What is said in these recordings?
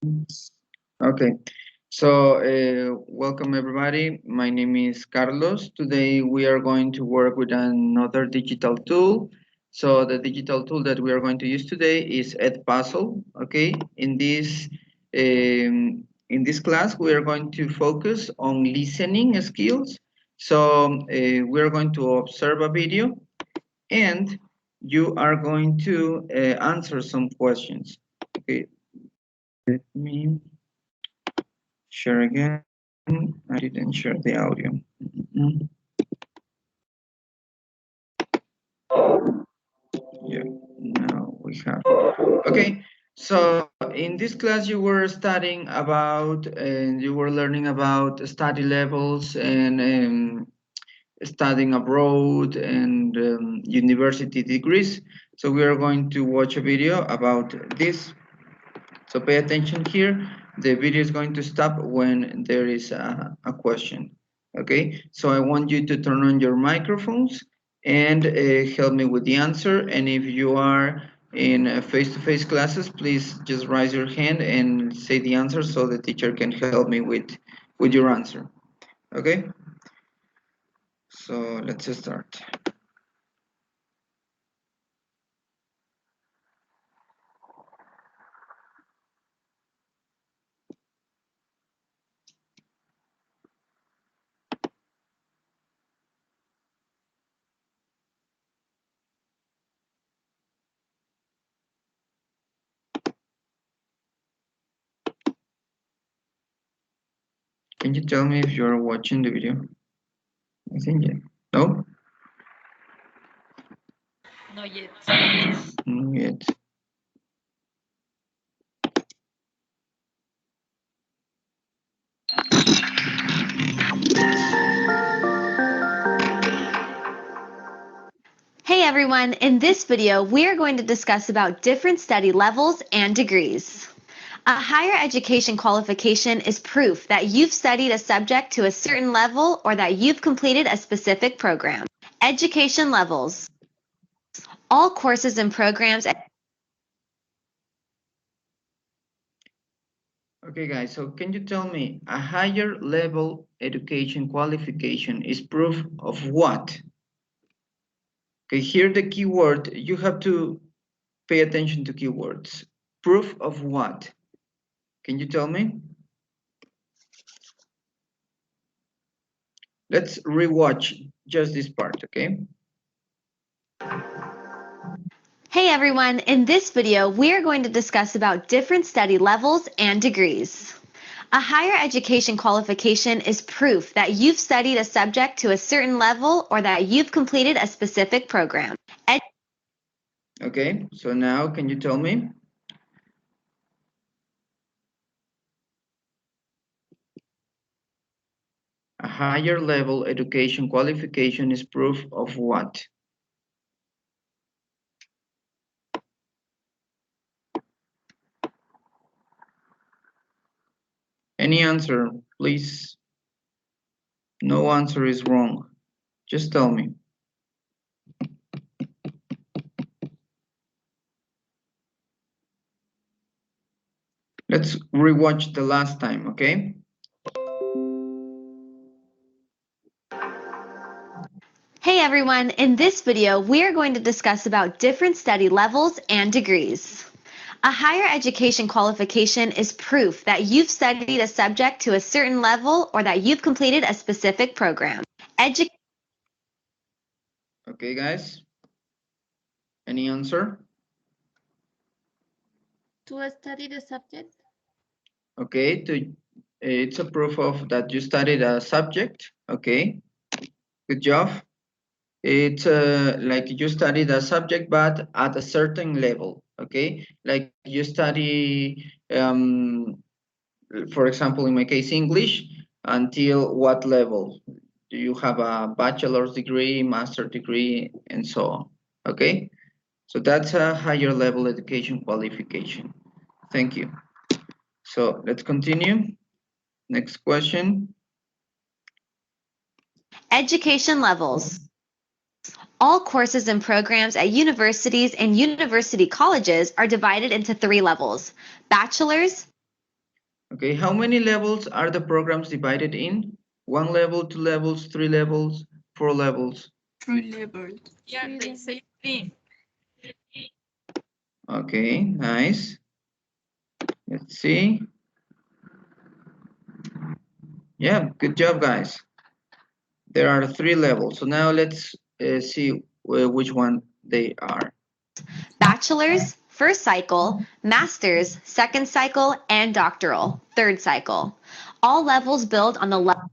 Okay, so welcome everybody. My name is Carlos. Today we are going to work with another digital tool. So the digital tool that we are going to use today is Edpuzzle. Okay, in this class we are going to focus on listening skills. So we are going to observe a video and you are going to answer some questions. Okay, let me share again. I didn't share the audio. Mhm. Yeah, now we have. Okay, so in this class you were studying about and you were learning about study levels and studying abroad and university degrees. So we are going to watch a video about this. So pay attention here. The video is going to stop when there is a question. Okay, so I want you to turn on your microphones and help me with the answer. And if you are in face-to-face classes, please just raise your hand and say the answer so the teacher can help me with your answer. Okay, so let's start. Can you tell me if you are watching the video? I think yeah. No? Not yet. Not yet. Hey everyone, in this video we are going to discuss about different study levels and degrees. A higher education qualification is proof that you've studied a subject to a certain level or that you've completed a specific program. Education levels. All courses and programs. Okay, guys, so can you tell me a higher level education qualification is proof of what? Okay, here the keyword, you have to pay attention to keywords. Proof of what? Can you tell me? Let's rewatch just this part, okay? Hey everyone, in this video we are going to discuss about different study levels and degrees. A higher education qualification is proof that you've studied a subject to a certain level or that you've completed a specific program. Okay, so now can you tell me? A higher level education qualification is proof of what? Any answer, please. No answer is wrong. Just tell me. Let's rewatch the last time, okay? Hey everyone, in this video we are going to discuss about different study levels and degrees. A higher education qualification is proof that you've studied a subject to a certain level or that you've completed a specific program. Okay, guys. Any answer? To study the subject? Okay, it's a proof of that you studied a subject. Okay, good job. It's like you studied a subject, but at a certain level. Okay, like you study, for example, in my case, English, until what level? Do you have a bachelor's degree, master degree, and so on? Okay, so that's a higher level education qualification. Thank you. So let's continue. Next question. Education levels. All courses and programs at universities and university colleges are divided into 3 levels: bachelor's, Okay, how many levels are the programs divided in? 1 level, 2 levels, 3 levels, 4 levels? 3 levels. Yeah, they say 3. Okay, nice. Let's see. Yeah, good job, guys. There are 3 levels. So now let's see which one they are. Bachelor's, first cycle, master's, second cycle, and doctoral, third cycle. All levels build on the level.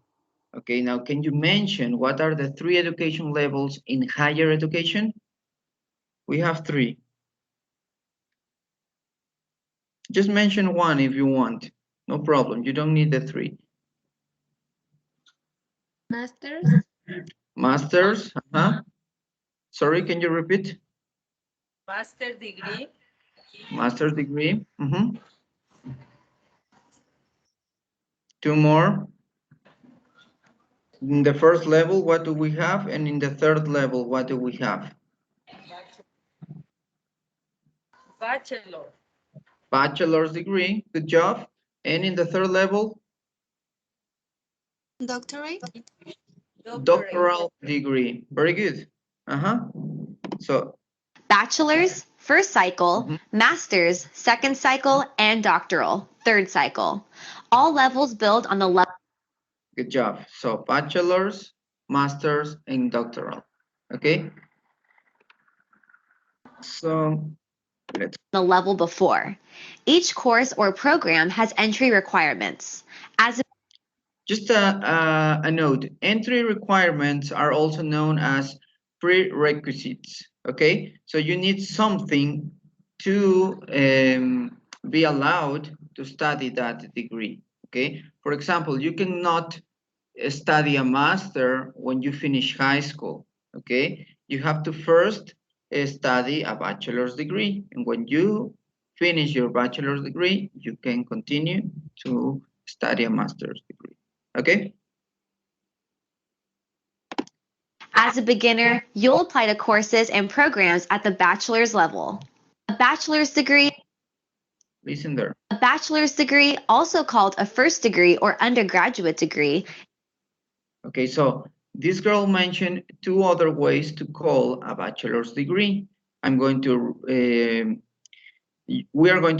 Okay, now can you mention what are the 3 education levels in higher education? We have 3. Just mention one if you want. No problem. You don't need the 3. Masters, Masters. Sorry, can you repeat? master degree, Master's degree. 2 more. In the first level, what do we have? And in the third level, what do we have? bachelor, Bachelor's degree. Good job. And in the third level, Doctorate? doctoral degree. Very good. So, Bachelor's, first cycle, master's, second cycle, and doctoral, third cycle. All levels build on the level. good job. So, bachelor's, master's, and doctoral. Okay. So, let's The level before. Each course or program has entry requirements. As just a note. Entry requirements are also known as prerequisites. Okay. So you need something to be allowed to study that degree. Okay. For example, you cannot study a master when you finish high school. Okay. You have to first study a bachelor's degree, and when you finish your bachelor's degree, you can continue to study a master's degree. Okay. As a beginner, you'll apply to courses and programs at the bachelor's level. A bachelor's degree, Listen there. also called a first degree or undergraduate degree. Okay, so this girl mentioned 2 other ways to call a bachelor's degree. We are going to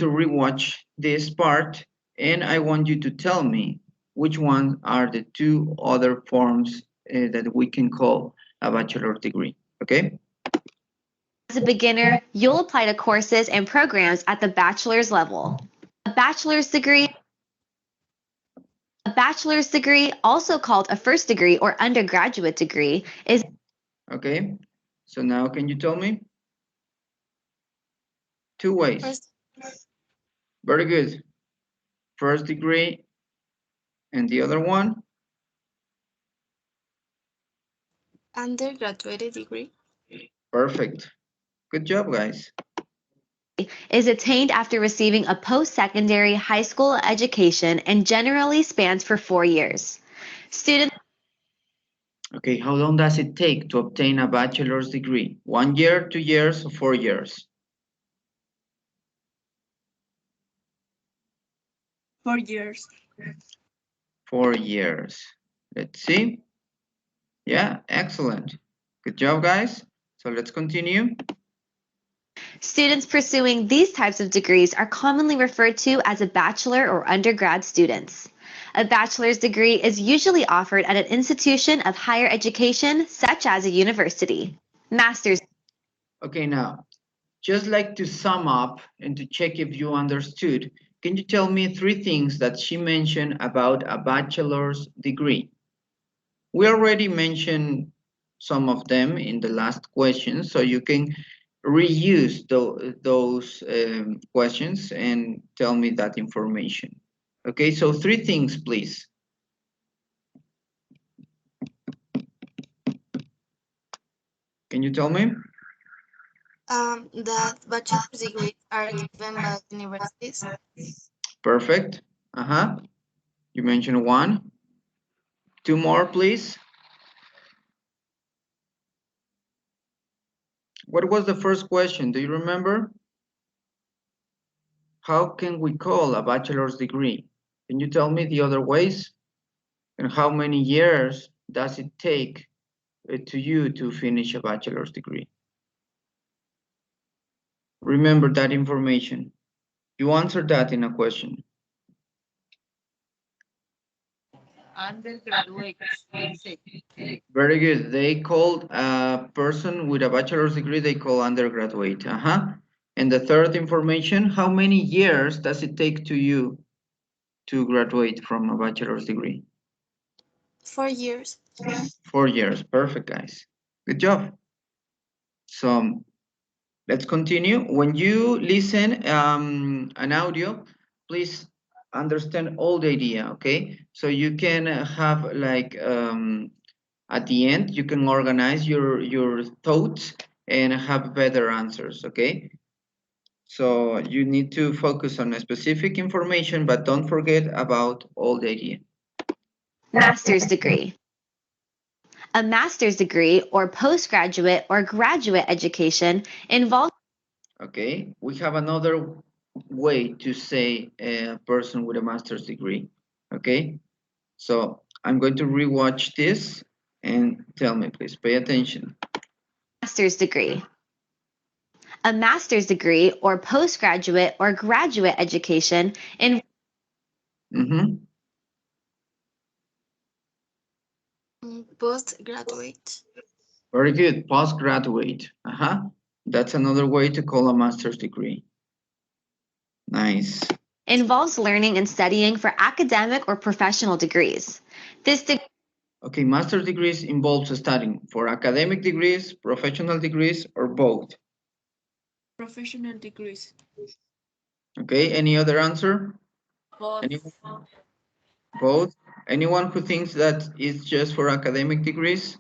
rewatch this part, and I want you to tell me which ones are the 2 other forms that we can call a bachelor's degree. Okay. As a beginner, you'll apply to courses and programs at the bachelor's level. A bachelor's degree, also called a first degree or undergraduate degree, is Okay. So now can you tell me? 2 ways. First, Very good. First degree, and the other one? undergraduate degree. Perfect. Good job, guys. attained after receiving a post-secondary high school education and generally spans for 4 years. Students Okay, how long does it take to obtain a bachelor's degree? 1 year, 2 years, or 4 years? 4 years. 4 years. Let's see. Yeah, excellent. Good job, guys. So let's continue. Students pursuing these types of degrees are commonly referred to as a bachelor or undergrad students. A bachelor's degree is usually offered at an institution of higher education, such as a university. Master's. Okay, now, just like to sum up and to check if you understood, can you tell me 3 things that she mentioned about a bachelor's degree? We already mentioned some of them in the last question, so you can reuse those questions and tell me that information. Okay, so 3 things, please. Can you tell me? That bachelor's degrees are given by universities. Perfect. You mentioned 1. 2 more, please. What was the first question? Do you remember? How can we call a bachelor's degree? Can you tell me the other ways? And how many years does it take to you to finish a bachelor's degree? Remember that information. You answered that in a question. Undergraduate. Very good. They called a person with a bachelor's degree, they call undergraduate. And the third information, how many years does it take to you to graduate from a bachelor's degree? 4 years. 4 years. Perfect, guys. Good job. So let's continue. When you listen an audio, please understand all the idea, okay? So you can have like at the end, you can organize your thoughts and have better answers, okay? So you need to focus on a specific information, but don't forget about all the idea. Master's degree. A master's degree or postgraduate or graduate education involves. Okay, we have another way to say a person with a master's degree, okay? So I'm going to rewatch this and tell me, please, pay attention. Master's degree. A master's degree or postgraduate or graduate education in. Postgraduate. Very good, postgraduate. That's another way to call a master's degree. Nice. Involves learning and studying for academic or professional degrees. Okay, master's degrees involves studying for academic degrees, professional degrees, or both. Professional degrees. Okay, any other answer? Both. Both? Anyone who thinks that it's just for academic degrees?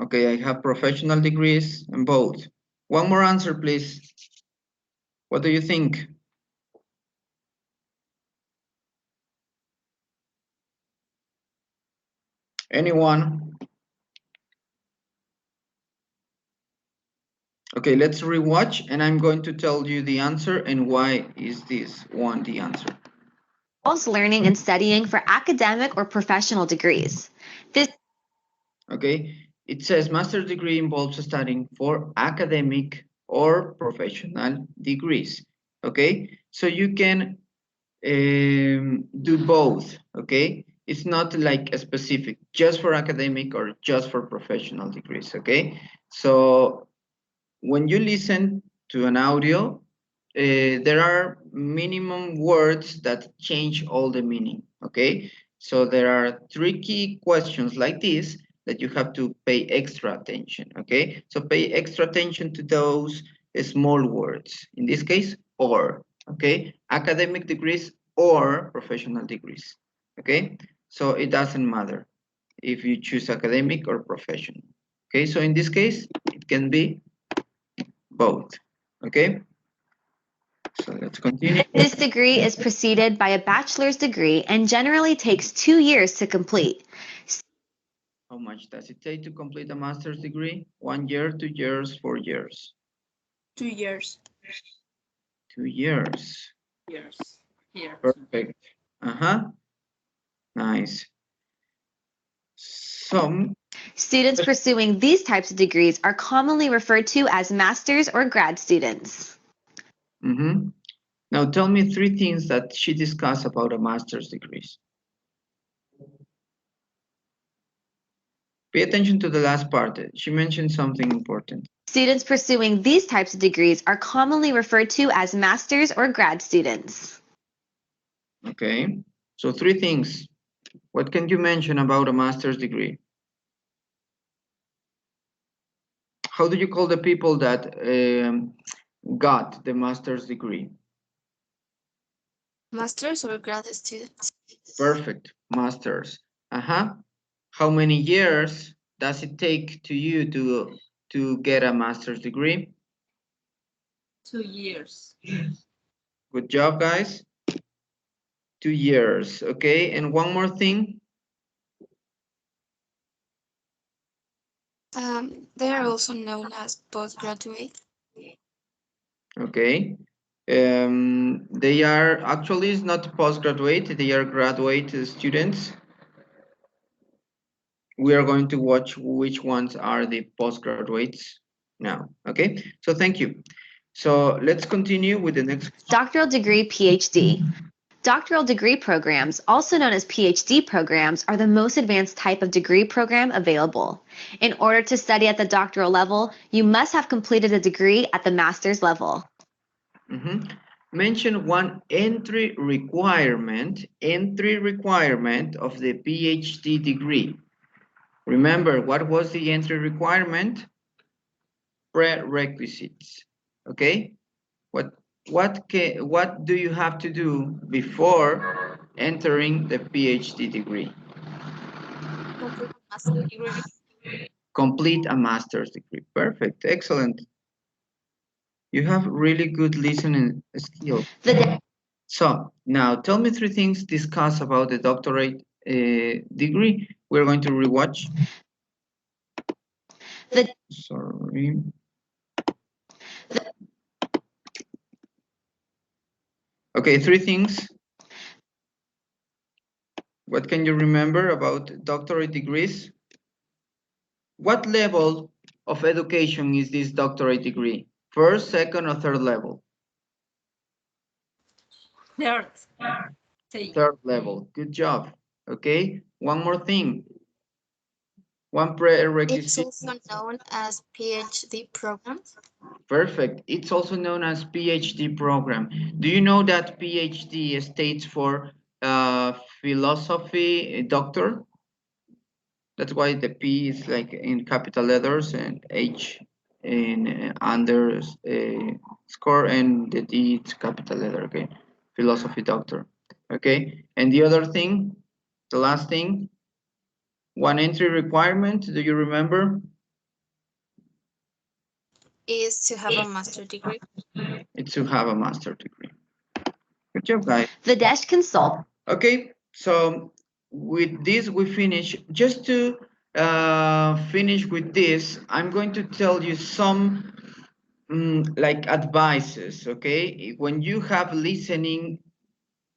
Okay, I have professional degrees and both. One more answer, please. What do you think? Anyone? Okay, let's rewatch and I'm going to tell you the answer and why is this one the answer. Involves learning and studying for academic or professional degrees. Okay, it says master's degree involves studying for academic or professional degrees. Okay, so you can do both. Okay, it's not like a specific just for academic or just for professional degrees. Okay, so when you listen to an audio, there are minimum words that change all the meaning. Okay, so there are tricky questions like this that you have to pay extra attention. Okay, so pay extra attention to those small words. In this case, or. Okay, academic degrees or professional degrees. Okay, so it doesn't matter if you choose academic or professional. Okay, so in this case, it can be both. Okay, so let's continue. This degree is preceded by a bachelor's degree and generally takes 2 years to complete. How much does it take to complete a master's degree? 1 year, 2 years, 4 years? 2 years. 2 years. Years. Here. Perfect. Nice. Some Students pursuing these types of degrees are commonly referred to as masters or grad students. Now tell me 3 things that she discussed about a master's degrees. Pay attention to the last part. She mentioned something important. Students pursuing these types of degrees are commonly referred to as masters or grad students. Okay, so 3 things. What can you mention about a master's degree? How do you call the people that got the master's degree? Masters or grad students. Perfect, master's. How many years does it take to you to get a master's degree? 2 years. Good job, guys. 2 years, okay? And one more thing. They are also known as postgraduate. Okay. They are actually it's not postgraduate, they are graduate students. We are going to watch which ones are the postgraduates now. Okay, so thank you. So let's continue with the next. Doctoral degree, PhD. Doctoral degree programs, also known as PhD programs, are the most advanced type of degree program available. In order to study at the doctoral level, you must have completed a degree at the master's level. Mention one entry requirement of the PhD degree. Remember, what was the entry requirement? Prerequisites. Okay, what do you have to do before entering the PhD degree? Complete a master degree. Complete a master's degree. Perfect, excellent. You have really good listening skill. So now tell me three things discuss about the doctorate degree. We're going to rewatch. Sorry. Okay, three things. What can you remember about doctorate degrees? What level of education is this doctorate degree? First, second, or third level? Third. Third level. Good job. Okay. One more thing. One prerequisite. It's also known as PhD programs. Perfect. It's also known as PhD program. Do you know that PhD stands for philosophy doctor? That's why the P is like in capital letters and H in under score and the D it's capital letter. Okay, philosophy doctor. Okay, and the other thing, the last thing, one entry requirement. Do you remember? Is to have a master degree. It's to have a master degree. Good job, guys. The desk consult. Okay, so with this we finish. Just to finish with this, I'm going to tell you some like advices. Okay, when you have listening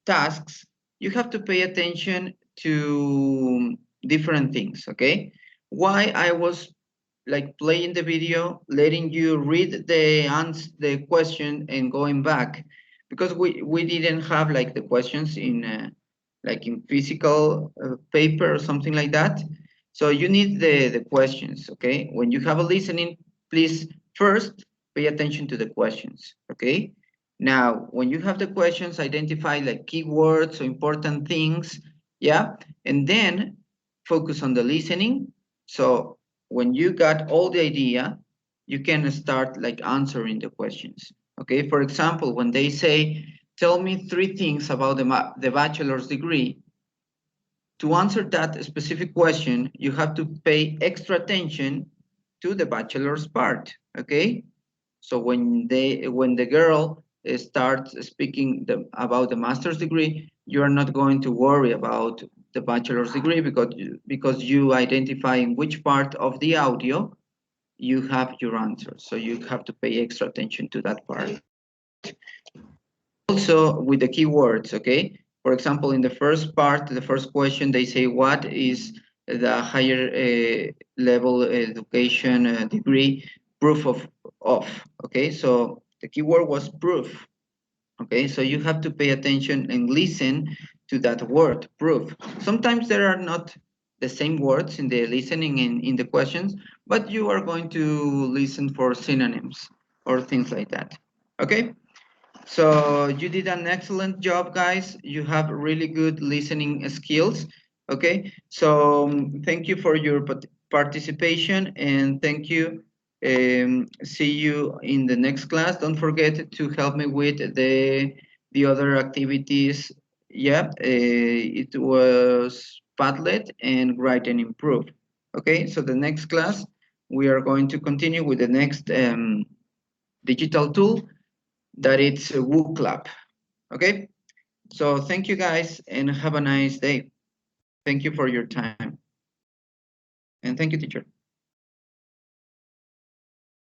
tasks, you have to pay attention to different things. Okay, why I was like playing the video, letting you read the answer, the question, and going back, because we didn't have like the questions in like in physical paper or something like that. So you need the questions. Okay, when you have a listening, please first pay attention to the questions. Okay. Now, when you have the questions, identify like keywords or important things, yeah, and then focus on the listening. So when you got all the idea, you can start like answering the questions. Okay, for example, when they say, tell me three things about the bachelor's degree, to answer that specific question, you have to pay extra attention to the bachelor's part. Okay, so when the girl starts speaking about the master's degree, you are not going to worry about the bachelor's degree because you identify in which part of the audio you have your answer. So you have to pay extra attention to that part. Also with the keywords, okay? For example, in the first part, the first question, they say, what is the higher level education degree proof of? Okay, so the keyword was proof. Okay, so you have to pay attention and listen to that word, proof. Sometimes there are not the same words in the listening in the questions, but you are going to listen for synonyms or things like that. Okay, so you did an excellent job, guys. You have really good listening skills. Okay, so thank you for your participation and thank you. See you in the next class. Don't forget to help me with the other activities. Yeah, it was Padlet and Write and Improve. Okay, so the next class we are going to continue with the next digital tool that it's a WooClap. Okay, so thank you guys and have a nice day. Thank you for your time. And thank you, teacher.